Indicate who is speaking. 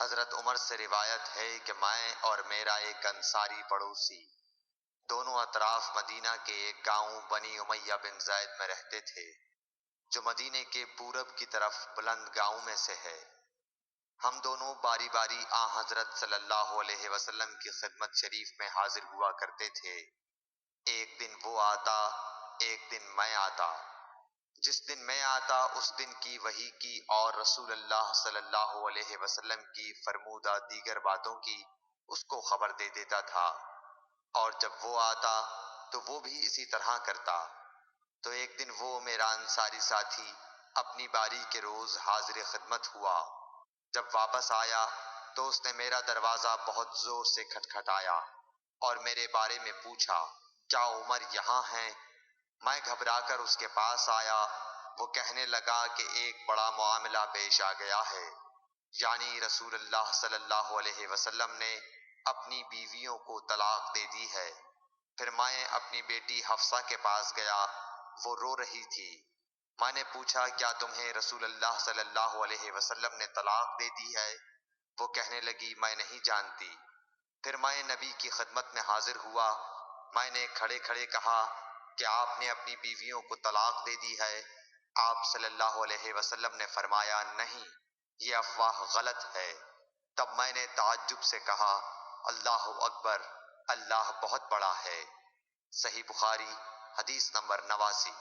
Speaker 1: حضرت عمر سے روایت ہے کہ میں اور میرا ایک انصاری پڑوسی دونوں اطراف مدینہ کے ایک گاؤں بنی امیہ بن زید میں رہتے تھے، جو مدینے کے پورب کی طرف بلند گاؤں میں سے ہے۔ ہم دونوں باری باری حضرت صلی اللہ علیہ وسلم کی خدمت شریف میں حاضر ہوا کرتے تھے۔ ایک دن وہ آتا، ایک دن میں آتا۔ جس دن میں آتا اس دن کی وحی کی اور رسول اللہ صلی اللہ علیہ وسلم کی فرمودہ دیگر باتوں کی اس کو خبر دے دیتا تھا، اور جب وہ آتا تو وہ بھی اسی طرح کرتا۔ تو ایک دن وہ میرا انصاری ساتھی اپنی باری کے روز حاضر خدمت ہوا۔ جب واپس آیا تو اس نے میرا دروازہ بہت زور سے کھٹکھٹایا اور میرے بارے میں پوچھا، کیا عمر یہاں ہیں؟ میں گھبرا کر اس کے پاس آیا۔ وہ کہنے لگا کہ ایک بڑا معاملہ پیش آ گیا ہے، یعنی رسول اللہ صلی اللہ علیہ وسلم نے اپنی بیویوں کو طلاق دے دی ہے۔ پھر میں اپنی بیٹی حفصہ کے پاس گیا، وہ رو رہی تھی۔ میں نے پوچھا، کیا تمہیں رسول اللہ صلی اللہ علیہ وسلم نے طلاق دے دی ہے؟ وہ کہنے لگی، میں نہیں جانتی۔ پھر میں نبی کی خدمت میں حاضر ہوا۔ میں نے کھڑے کھڑے کہا کہ آپ نے اپنی بیویوں کو طلاق دے دی ہے؟ آپ صلی اللہ علیہ وسلم نے فرمایا، نہیں، یہ افواہ غلط ہے۔ تب میں نے تعجب سے کہا، اللہ اکبر، اللہ بہت بڑا ہے۔ صحیح بخاری، حدیث نمبر 89۔